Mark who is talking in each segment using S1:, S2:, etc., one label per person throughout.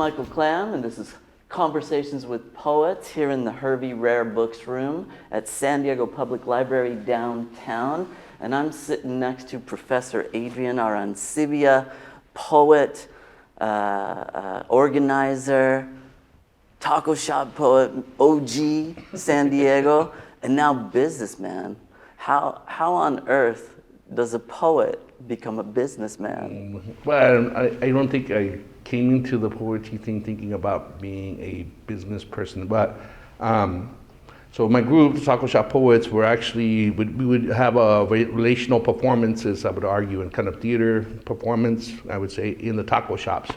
S1: Michael Klam, and this is Conversations with Poets here in the Hervey Rare Books room at San Diego Public Library downtown. And I'm sitting next to Professor Adrián Arancibia, poet, organizer, Taco Shop Poet, OG San Diego, and now businessman. How on earth does a poet become a businessman?
S2: Well, I don't think I came into the poetry thing thinking about being a business person, but so my group, the Taco Shop Poets, we would have relational performances, I would argue, and kind of theater performance, I would say, in the taco shops.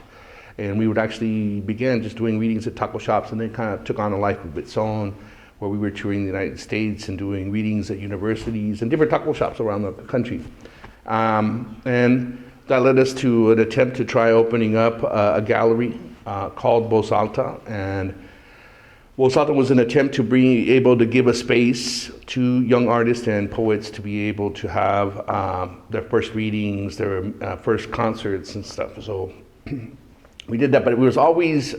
S2: And we would actually begin just doing readings at taco shops, and then kind of took on a life of its own, where we were touring the United States and doing readings at universities and different taco shops around the country. And that led us to an attempt to try opening up a gallery called Voz Alta. And Voz Alta was an attempt to be able to give a space to young artists and poets to be able to have their first readings, their first concerts and stuff. So we did that, but it was always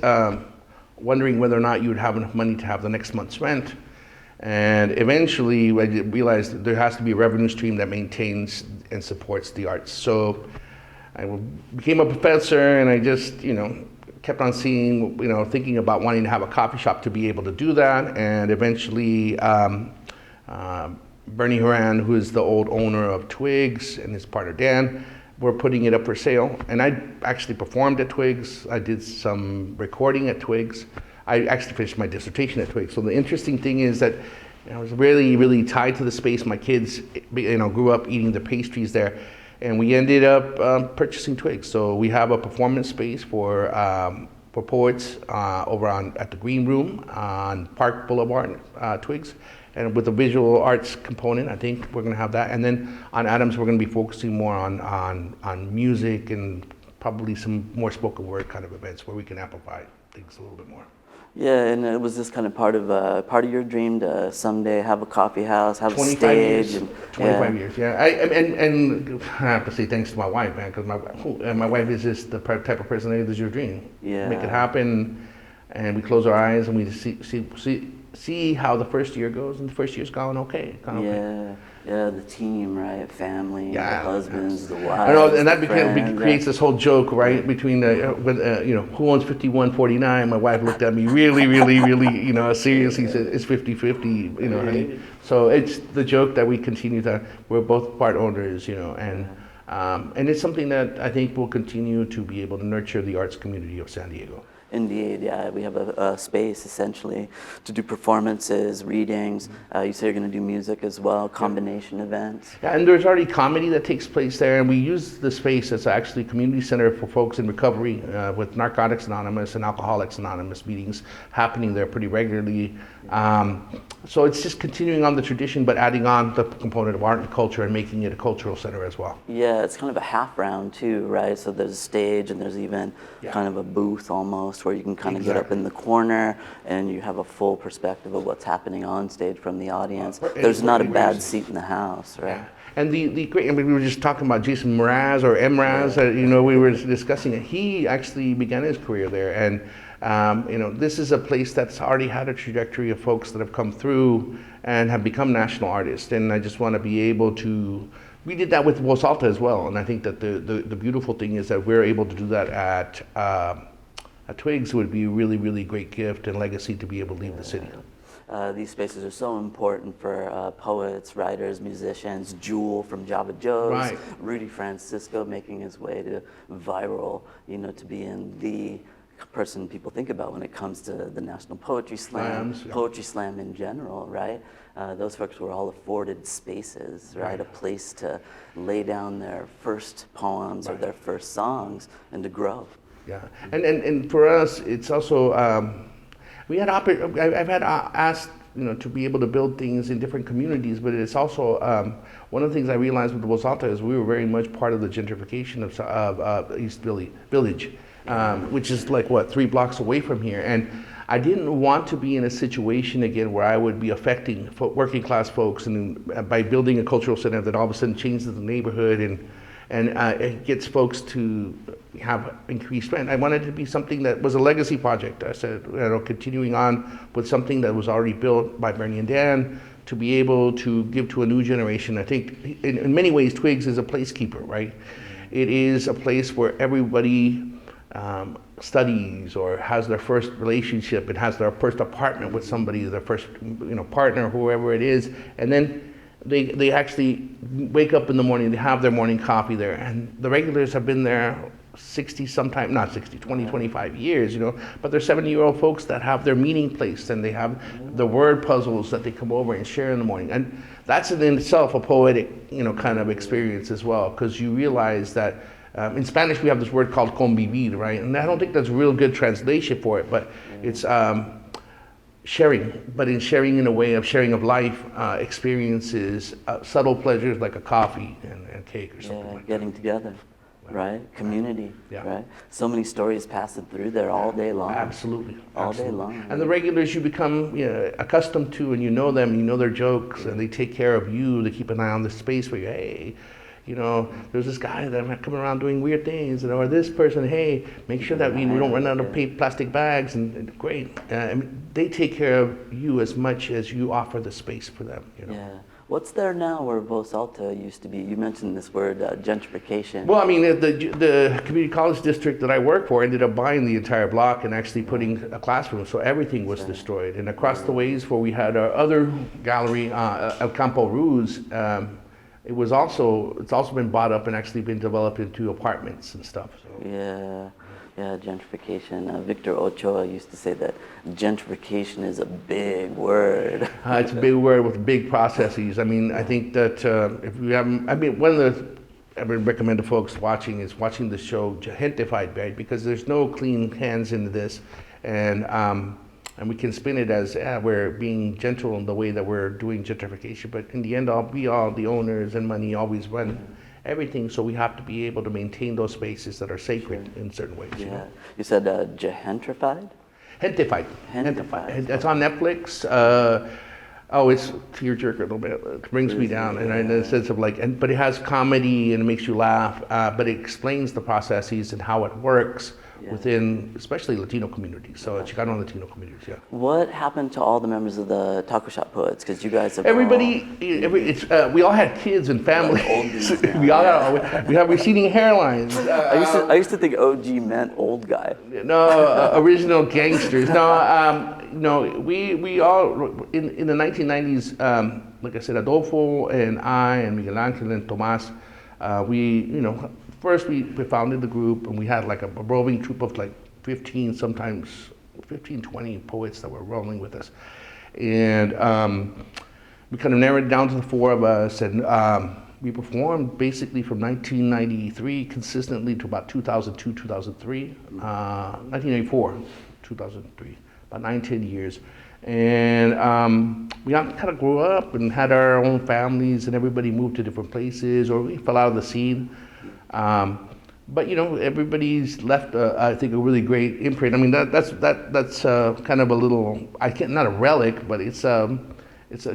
S2: wondering whether or not you would have enough money to have the next month's rent. And eventually I realized that there has to be a revenue stream that maintains and supports the arts. So I became a professor, and I just, kept on seeing, thinking about wanting to have a coffee shop to be able to do that. And eventually Bernie Horan, who is the old owner of Twiggs, and his partner Dan, were putting it up for sale. And I actually performed at Twiggs. I did some recording at Twiggs. I actually finished my dissertation at Twiggs. So the interesting thing is that I was really, really tied to the space. My kids, grew up eating the pastries there, and we ended up purchasing Twiggs. So we have a performance space for poets over at the Green Room on Park Blvd, Twiggs. And with the visual arts component, I think we're going to have that. And then on Adams, we're going to be focusing more on music and probably some more spoken word kind of events where we can amplify things a little bit more.
S1: Yeah, and it was this kind of part of your dream to someday have a coffee house, have a stage.
S2: Years. 25 years, yeah. And I have to say thanks to my wife, man, because my wife is just the type of person that is your dream.
S1: Yeah.
S2: Make it happen, and we close our eyes and we see how the first year goes, and the first year's gone okay.
S1: Yeah, the team, right? Family, the husbands, the wives.
S2: I know, and that creates this whole joke, right? Between who owns 51-49? My wife looked at me really, really, really, seriously said it's 50-50, honey. So it's the joke that we continue to. We're both part owners, and it's something that I think will continue to be able to nurture the arts community of San Diego.
S1: Indeed, yeah. We have a space essentially to do performances, readings. You say you're going to do music as well, combination events.
S2: Yeah, and there's already comedy that takes place there, and we use the space as actually a community center for folks in recovery with Narcotics Anonymous and Alcoholics Anonymous meetings happening there pretty regularly. So it's just continuing on the tradition, but adding on the component of art and culture and making it a cultural center as well.
S1: Yeah, it's kind of a half round too, right? So there's a stage and there's even kind of a booth almost where you can kind of get up in the corner and you have a full perspective of what's happening on stage from the audience. There's not a bad seat in the house, right? Yeah.
S2: And the great, we were just talking about Jason Mraz or Mraz, we were discussing it. He actually began his career there, and this is a place that's already had a trajectory of folks that have come through and have become national artists. And I just want to be able to, we did that with Voz Alta as well. And I think that the beautiful thing is that we're able to do that at Twiggs. Would be a really, really great gift and legacy to be able to leave the city.
S1: These spaces are so important for poets, writers, musicians. Jewel from Java Joe's,
S2: right.
S1: Rudy Francisco making his way to viral, to be in the person people think about when it comes to the National Poetry Slam, Poetry Slam in general, right? Those folks were all afforded spaces, right? A place to lay down their first poems or their first songs and to grow. Yeah,
S2: and for us, it's also, I've had asked, to be able to build things in different communities, but it's also, one of the things I realized with Voz Alta is we were very much part of the gentrification of East Village. Which is 3 blocks away from here. And I didn't want to be in a situation again where I would be affecting working class folks and by building a cultural center that all of a sudden changes the neighborhood and it gets folks to have increased rent. I wanted it to be something that was a legacy project. I said, continuing on with something that was already built by Bernie and Dan, to be able to give to a new generation. I think in many ways, Twiggs is a placekeeper, right? It is a place where everybody studies or has their first relationship and has their first apartment with somebody, their first partner, whoever it is, and then they actually wake up in the morning, they have their morning coffee there, and the regulars have been there 60 sometime, not 60, 20, 25 years, but they're 70-year-old folks that have their meeting place, and they have the word puzzles that they come over and share in the morning. And that's in itself a poetic, kind of experience as well, because you realize that in Spanish we have this word called convivir, right? And I don't think that's a real good translation for it, but it's sharing, but in sharing in a way of sharing of life, experiences, subtle pleasures like a coffee and cake or something like
S1: getting together. Right? Community,
S2: yeah.
S1: Right? So many stories passing through there all day long.
S2: Absolutely.
S1: All day long.
S2: And the regulars you become accustomed to, and you know them, you know their jokes, and they take care of you, they keep an eye on the space for you. Hey, there's this guy that coming around doing weird things, or this person, hey, make sure that we don't run out of plastic bags, and great. They take care of you as much as you offer the space for them.
S1: Yeah. What's there now where Voz Alta used to be? You mentioned this word, gentrification.
S2: Well, I mean, the community college district that I work for ended up buying the entire block and actually putting a classroom, so everything was destroyed. And across the ways where we had our other gallery, El Campo Ruz, it's also been bought up and actually been developed into apartments and stuff. So.
S1: Yeah, gentrification. Victor Ochoa used to say that gentrification is a big word.
S2: It's a big word with big processes. I mean, I think that if you haven't, one of the I would recommend to folks watching the show Gentified, right? Because there's no clean hands into this, and we can spin it as we're being gentle in the way that we're doing gentrification, but in the end, all the owners and money always run everything, so we have to be able to maintain those spaces that are sacred in certain ways.
S1: Yeah. You said gentrified?
S2: Gentified. It's on Netflix. It's tearjerker a little bit. It brings me down, and in a sense of but it has comedy and it makes you laugh, but it explains the processes and how it works within, especially Latino communities, so Chicano and Latino communities, yeah.
S1: What happened to all the members of the Taco Shop Poets? Because you guys have
S2: we all had kids and families. We all we have receding hairlines.
S1: I used to think OG meant old guy.
S2: No, original gangsters. No, we all in the 1990s. Like I said, Adolfo and I and Miguel Angel and Tomas. First, we founded the group, and we had like a roving troupe of 15, sometimes 15, 20 poets that were rolling with us. And we kind of narrowed it down to the four of us, and we performed basically from 1993 consistently to about 2002, 2003, 1994, 2003, about 9-10 years. And we all kind of grew up and had our own families, and everybody moved to different places, or we fell out of the scene. But everybody's left, I think, a really great imprint. I mean, that's kind of a little, not a relic, but it's a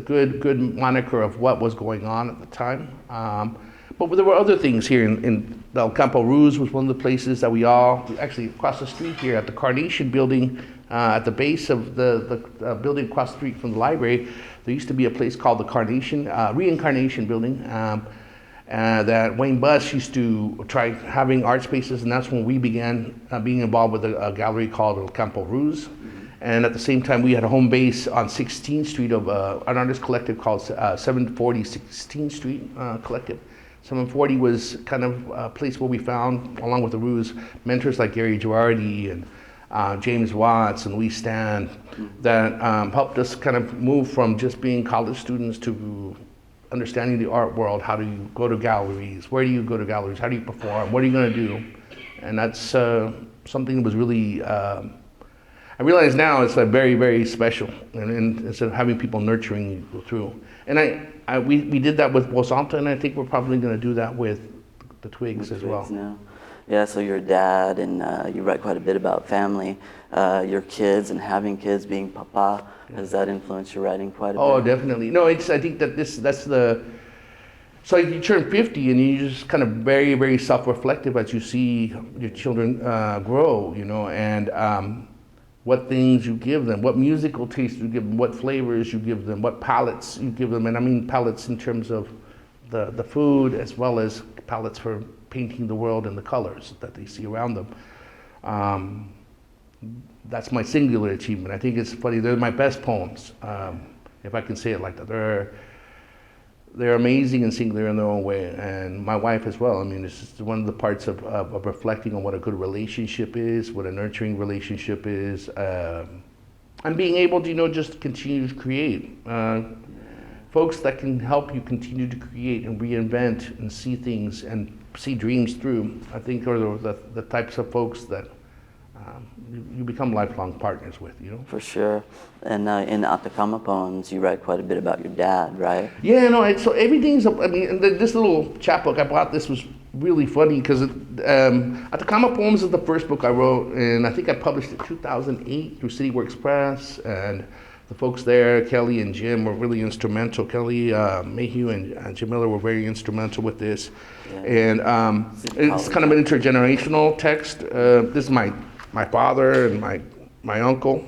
S2: good moniker of what was going on at the time. But there were other things here in El Campo Ruz was one of the places that we all, actually across the street here at the Carnation building, at the base of the building across the street from the library, there used to be a place called the Carnation, Reincarnation building. That Wayne Buss used to try having art spaces, and that's when we began being involved with a gallery called El Campo Ruz. And at the same time, we had a home base on 16th Street of an artist collective called 740 16th Street Collective. 740 was kind of a place where we found, along with the Ruz, mentors like Gary Girardi and James Watts and Lee Stan that helped us kind of move from just being college students to understanding the art world. How do you go to galleries? Where do you go to galleries? How do you perform? What are you going to do? And that's something that was really, I realize now it's very, very special. And instead of having people nurturing you go through. And we did that with Voz Alta, and I think we're probably going to do that with the Twiggs as well.
S1: Now. Yeah, so your dad, and you write quite a bit about family, your kids and having kids, being papa. Has that influenced your writing quite a bit?
S2: Oh, definitely. No, I think that that's the So you turn 50 and you just kind of very, very self-reflective as you see your children grow, you know, and what things you give them, what musical taste you give them, what flavors you give them, what palettes you give them. And I mean palettes in terms of the food as well as palettes for painting the world and the colors that they see around them. That's my singular achievement. I think it's funny, they're my best poems, if I can say it like that. They're amazing and singular in their own way, and my wife as well. I mean, it's just one of the parts of reflecting on what a good relationship is, what a nurturing relationship is, and being able to, you know, just continue to create. Folks that can help you continue to create and reinvent and see things and see dreams through, I think are the types of folks that you become lifelong partners with, you know?
S1: For sure. And in Atacama Poems, you write quite a bit about your dad, right?
S2: Yeah, no, so everything's, I mean, this little chapbook I bought, this was really funny because Atacama Poems is the first book I wrote, and I think I published it in 2008 through City Works Press, and the folks there, Kelly and Jim, were really instrumental. Kelly Mayhew and Jim Miller were very instrumental with this. Yeah. And it's kind of an intergenerational text. This is my father and my uncle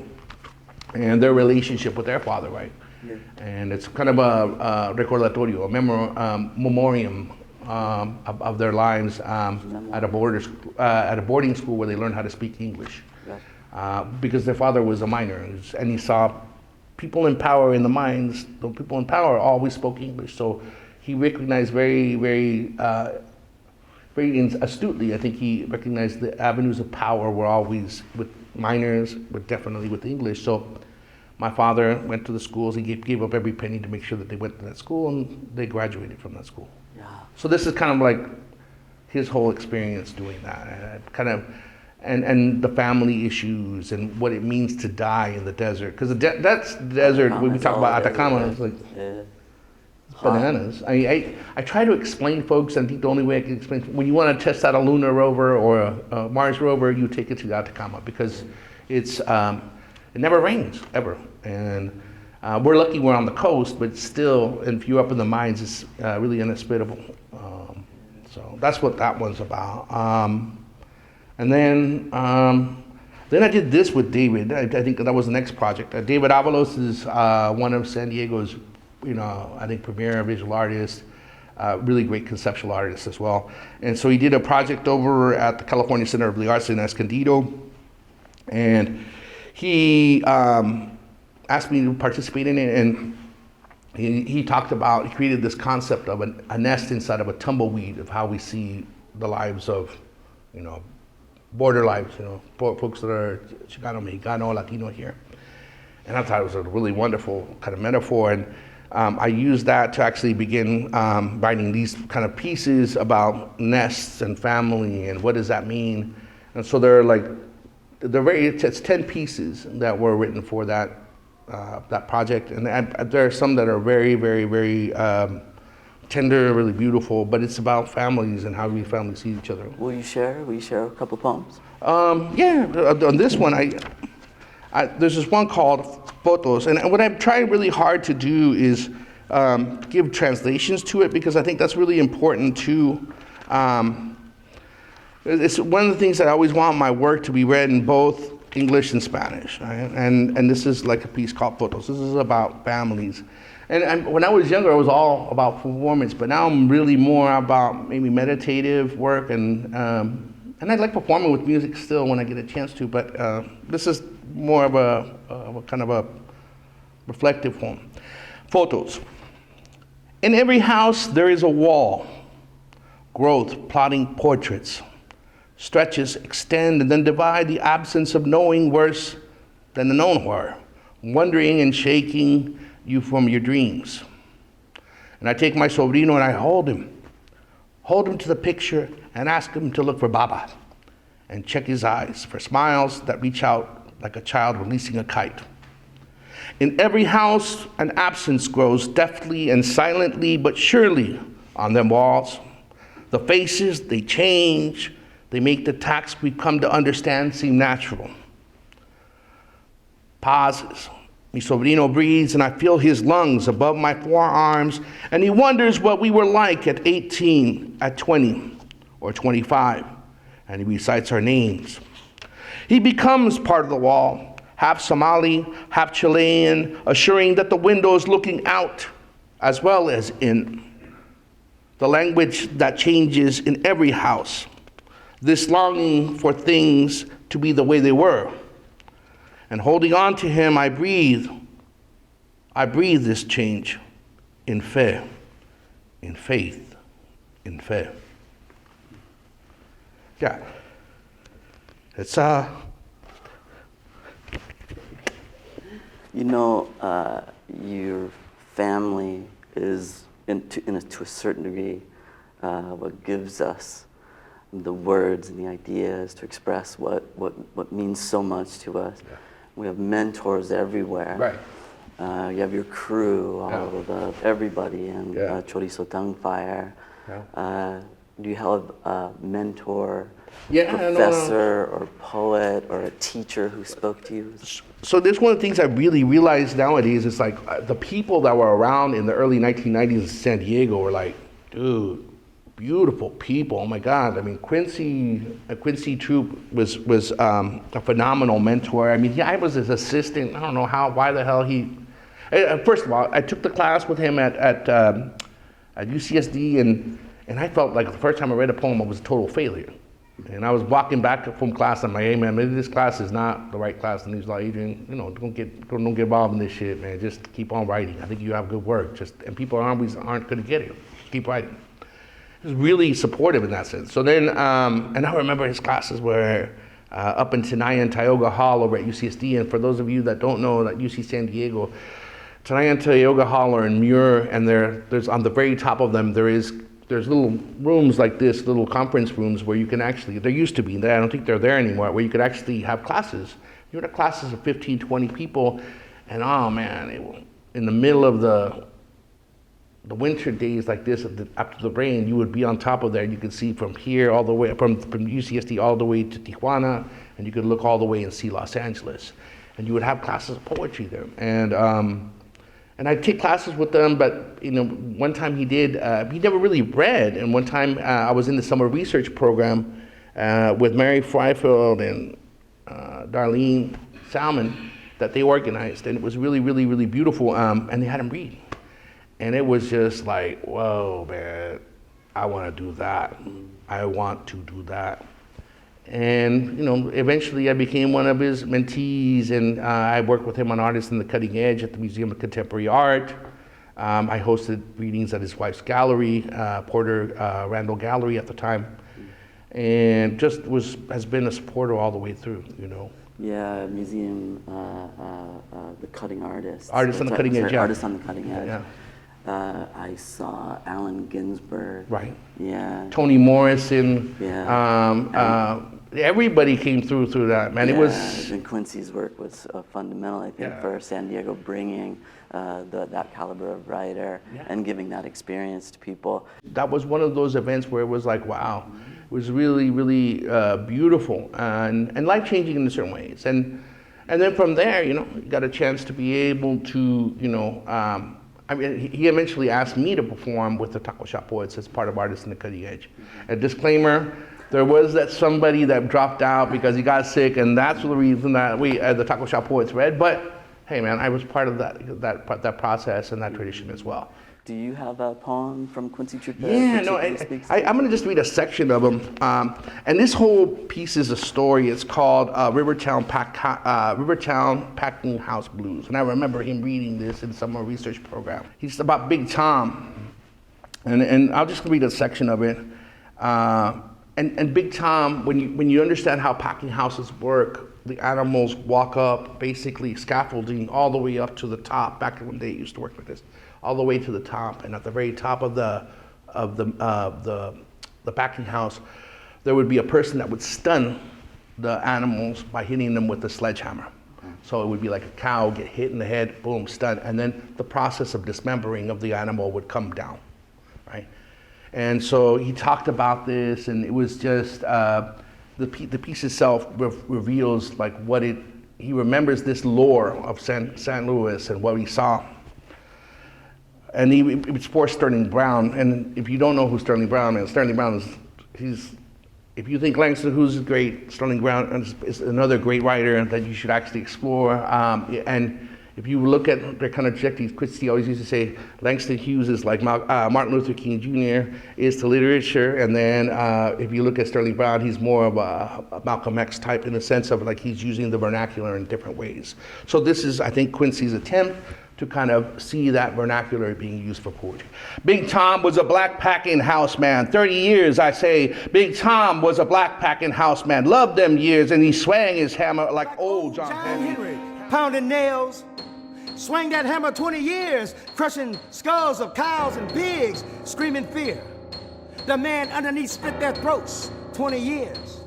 S2: and their relationship with their father, right? Yeah. And it's kind of a recordatorio, a memoriam of their lives at a boarding school where they learned how to speak English. Yeah. Because their father was a miner, and he saw people in power in the mines, the people in power always spoke English. So he recognized very, very astutely, I think he recognized the avenues of power were always with miners, but definitely with English. So my father went to the schools, he gave up every penny to make sure that they went to that school, and they graduated from that school. Yeah. So this is kind of like his whole experience doing that, and the family issues and what it means to die in the desert. Because that's the desert, when we talk about Atacama, it's like, it's bananas. I try to explain folks, and I think the only way I can explain, when you want to test out a lunar rover or a Mars rover, you take it to Atacama, because it never rains, ever. And we're lucky we're on the coast, but still, if you're up in the mines, it's really inhospitable. So that's what that one's about. And then I did this with David. I think that was the next project. David Avalos is one of San Diego's, I think, premier visual artist, really great conceptual artist as well. And so he did a project over at the California Center of the Arts in Escondido, and he asked me to participate in it, and he created this concept of a nest inside of a tumbleweed of how we see the lives of, border lives, folks that are Chicano, Mexicano, Latino here. And I thought it was a really wonderful kind of metaphor. And I used that to actually begin writing these kind of pieces about nests and family and what does that mean. And so it's 10 pieces that were written for that project. And there are some that are very, very, very tender, really beautiful, but it's about families and how we families see each other.
S1: Will you share a couple poems?
S2: Yeah, on this one, there's this one called Photos, and what I'm trying really hard to do is give translations to it, because I think that's really important too. It's one of the things that I always want my work to be read in both English and Spanish, right? And this is like a piece called Photos. This is about families. And when I was younger, it was all about performance, but now I'm really more about maybe meditative work, and I like performing with music still when I get a chance to, but this is more of a kind of a reflective poem. Photos. In every house there is a wall, growth plotting portraits. Stretches extend and then divide, the absence of knowing worse than the known horror, wondering and shaking you from your dreams. And I take my sobrino and I hold him to the picture and ask him to look for Baba and check his eyes for smiles that reach out like a child releasing a kite. In every house, an absence grows deftly and silently but surely on them walls. The faces, they change, they make the tasks we've come to understand seem natural. Pauses, Mi sobrino breathes, and I feel his lungs above my forearms, and he wonders what we were like at 18, at 20, or 25, and he recites our names. He becomes part of the wall, half Somali, half Chilean, assuring that the window is looking out as well as in. The language that changes in every house. This longing for things to be the way they were. And holding on to him, I breathe. I breathe this change in fe, in faith, in fe. Yeah. It's
S1: You know, your family is, to a certain degree, what gives us the words and the ideas to express what means so much to us. Yeah. We have mentors everywhere.
S2: Right.
S1: You have your crew, all of everybody, and Chorizo Tonguefire.
S2: Yeah.
S1: Do you have a mentor, professor, or poet, or a teacher who spoke to you?
S2: So this one of the things I really realize nowadays is like the people that were around in the early 1990s in San Diego were like, dude, beautiful people. Oh my God. I mean, Quincy Troop was a phenomenal mentor. I mean, I was his assistant. I don't know why the hell he. First of all, I took the class with him at UCSD, and I felt like the first time I read a poem, I was a total failure. And I was walking back from class, I'm like, hey man, maybe this class is not the right class. And he's like, Adrian, don't get involved in this shit, man. Just keep on writing. I think you have good work. And people always aren't going to get it. Keep writing. He was really supportive in that sense. So then, and I remember his classes were up in Tenaya and Tioga Hall over at UCSD. And for those of you that don't know, that UC San Diego, Tenaya and Tioga Hall are in Muir, and there's on the very top of them, there's little rooms like this, little conference rooms where you can actually, there used to be, I don't think they're there anymore, where you could actually have classes. You would have classes of 15, 20 people, and oh man, in the middle of the winter days like this, after the rain, you would be on top of there, and you could see from here all the way, from UCSD all the way to Tijuana, and you could look all the way and see Los Angeles. And you would have classes of poetry there. And I'd take classes with them, but one time he never really read. And one time I was in the summer research program with Mary Freifeld and Darlene Salmon that they organized. And it was really, really, really beautiful. And they had him read. And it was just like, whoa, man, I want to do that. I want to do that. And eventually I became one of his mentees, and I worked with him on Artists on the Cutting Edge at the Museum of Contemporary Art. I hosted readings at his wife's gallery, Porter Randall Gallery at the time, and just has been a supporter all the way through.
S1: Yeah, museum, the cutting artists.
S2: Artists on the Cutting Edge.
S1: Artists on the Cutting Edge.
S2: Yeah.
S1: I saw Allen Ginsberg.
S2: Right.
S1: Yeah.
S2: Toni Morrison.
S1: Yeah.
S2: Everybody came through that, man. It was.
S1: And Quincy's work was fundamental, I think, for San Diego, bringing that caliber of writer and giving that experience to people.
S2: That was one of those events where it was like, wow, it was really, really beautiful and life-changing in certain ways. And then from there, you got a chance to be able to, he eventually asked me to perform with the Taco Shop Poets as part of Artists on the Cutting Edge. A disclaimer. There was that somebody that dropped out because he got sick, and that's the reason that we, the Taco Shop Poets, read. But hey, man, I was part of that process and that tradition as well.
S1: Do you have a poem from Quincy Troop?
S2: Yeah, no, I'm going to just read a section of them. And this whole piece is a story. It's called Rivertown Packing House Blues. And I remember him reading this in some research program. He's about Big Tom, and I'll just read a section of it. And Big Tom, when you understand how packing houses work, the animals walk up, basically scaffolding all the way up to the top. Back when they used to work like this, all the way to the top, and at the very top of the packing house, there would be a person that would stun the animals by hitting them with a sledgehammer. So it would be like a cow get hit in the head, boom, stun, and then the process of dismembering of the animal would come down, right? And so he talked about this, and it was just the piece itself reveals like what it he remembers this lore of San Luis and what he saw. And it's for Sterling Brown. And if you don't know who Sterling Brown is, Sterling Brown is, if you think Langston Hughes is great, Sterling Brown is another great writer that you should actually explore. And if you look at their kind of trajectories, Quincy always used to say Langston Hughes is like Martin Luther King Jr. is to literature, and then if you look at Sterling Brown, he's more of a Malcolm X type in the sense of like he's using the vernacular in different ways. So this is, I think, Quincy's attempt to kind of see that vernacular being used for poetry. Big Tom was a black packing house man. 30 years, I say, Big Tom was a black packing house man. Loved them years, and he swang his hammer like old John Henry.
S3: Pounding nails. Swang that hammer 20 years, crushing skulls of cows and pigs, screaming fear. The man underneath split their throats, 20 years.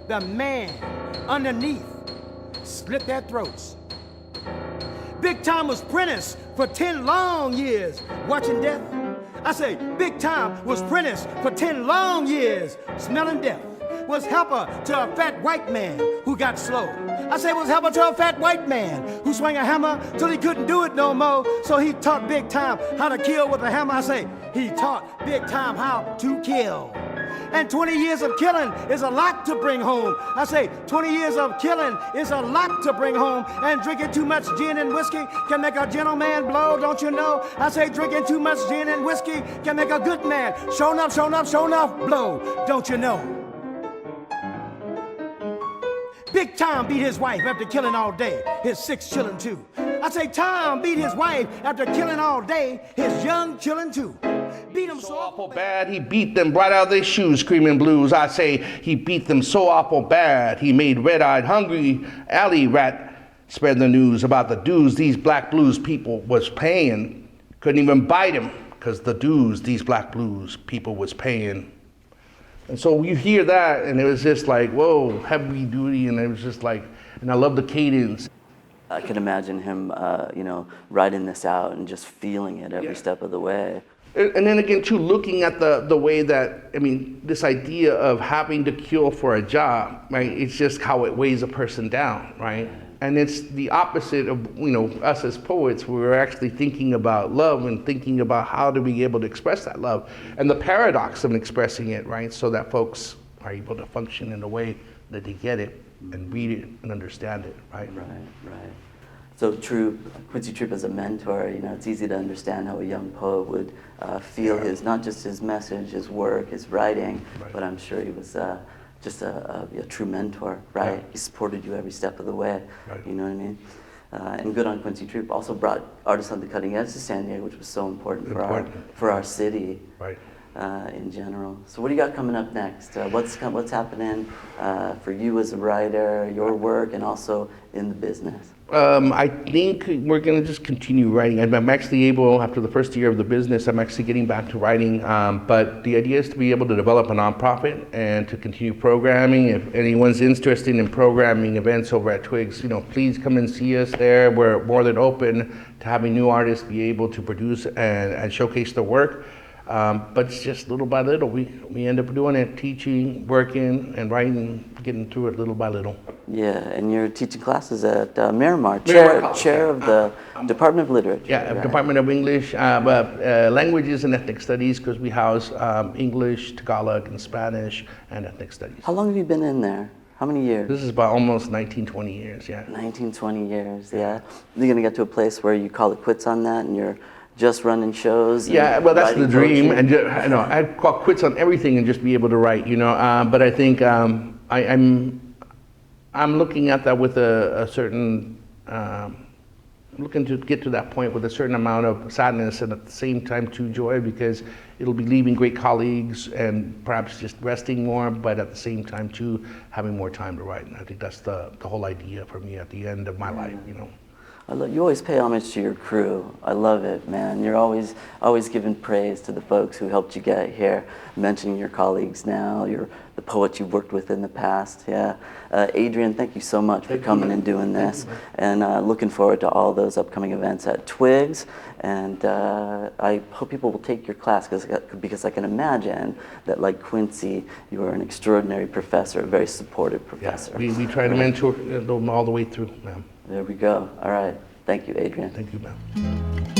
S3: The man underneath split their throats. Big Tom was Prentice for 10 long years, watching death. I say, Big Tom was Prentice for 10 long years, smelling death. Was helper to a fat white man who got slow. I say was helper to a fat white man who swung a hammer till he couldn't do it no more. So he taught Big Tom how to kill with a hammer. I say he taught Big Tom how to kill. And 20 years of killing is a lot to bring home. I say 20 years of killing is a lot to bring home. And drinking too much gin and whiskey can make a gentleman blow, don't you know? I say drinking too much gin and whiskey can make a good man show enough blow, don't you know? Big Tom beat his wife after killing all day, his 6 children too. I say Tom beat his wife after killing all day, his young children too. Beat them so awful bad,
S2: he beat them right out of their shoes, screaming blues. I say he beat them so awful bad, he made red-eyed, hungry alley rat spread the news about the dues these black blues people was paying. Couldn't even bite him, because the dues these black blues people was paying. And so you hear that, and it was just like, whoa, heavy duty, and it was just like, and I love the cadence.
S1: I can imagine him, writing this out and just feeling it every step of the way.
S2: And then again, too, looking at the way that, this idea of having to kill for a job, right? It's just how it weighs a person down, right? And it's the opposite of, us as poets. We're actually thinking about love and thinking about how to be able to express that love and the paradox of expressing it, right? So that folks are able to function in a way that they get it and read it and understand it, right?
S1: Right. So Quincy Troop as a mentor, it's easy to understand how a young poet would feel his, not just his message, his work, his writing, but I'm sure he was just a true mentor, right?
S2: Yeah.
S1: He supported you every step of the way,
S2: right.
S1: You know what I mean? And good on Quincy Troop. Also brought artists on the cutting edge to San Diego, which was so important for our city,
S2: right.
S1: In general. So what do you got coming up next? What's happening for you as a writer, your work, and also in the business?
S2: I think we're going to just continue writing. I'm actually able, after the first year of the business, I'm actually getting back to writing. But the idea is to be able to develop a nonprofit and to continue programming. If anyone's interested in programming events over at Twiggs, please come and see us there. We're more than open to having new artists be able to produce and showcase their work. But it's just little by little. We end up doing it, teaching, working, and writing, getting through it little by little.
S1: Yeah, and you're teaching classes at Miramar, chair of the Department of Literature.
S2: Yeah, right? Department of English, Languages and Ethnic Studies, because we house English, Tagalog, and Spanish, and Ethnic Studies.
S1: How long have you been in there? How many years?
S2: This is about almost 19, 20 years, yeah.
S1: 19, 20 years, yeah. You're going to get to a place where you call it quits on that, and you're just running shows?
S2: Yeah, well, that's the dream.
S1: Poetry.
S2: And I'd call quits on everything and just be able to write, But I think I'm looking at that with a certain, looking to get to that point with a certain amount of sadness and at the same time too joy, because it'll be leaving great colleagues and perhaps just resting more, but at the same time too having more time to write. And I think that's the whole idea for me at the end of my life,
S1: You always pay homage to your crew. I love it, man. You're always giving praise to the folks who helped you get here, mentioning your colleagues now, the poets you've worked with in the past. Yeah, Adrian, thank you so much for coming and doing this, and looking forward to all those upcoming events at Twiggs. And I hope people will take your class because I can imagine that, like Quincy, you are an extraordinary professor, a very supportive professor.
S2: Yeah, we try to mentor them all the way through, ma'am.
S1: There we go. All right. Thank you, Adrian.
S2: Thank you, ma'am.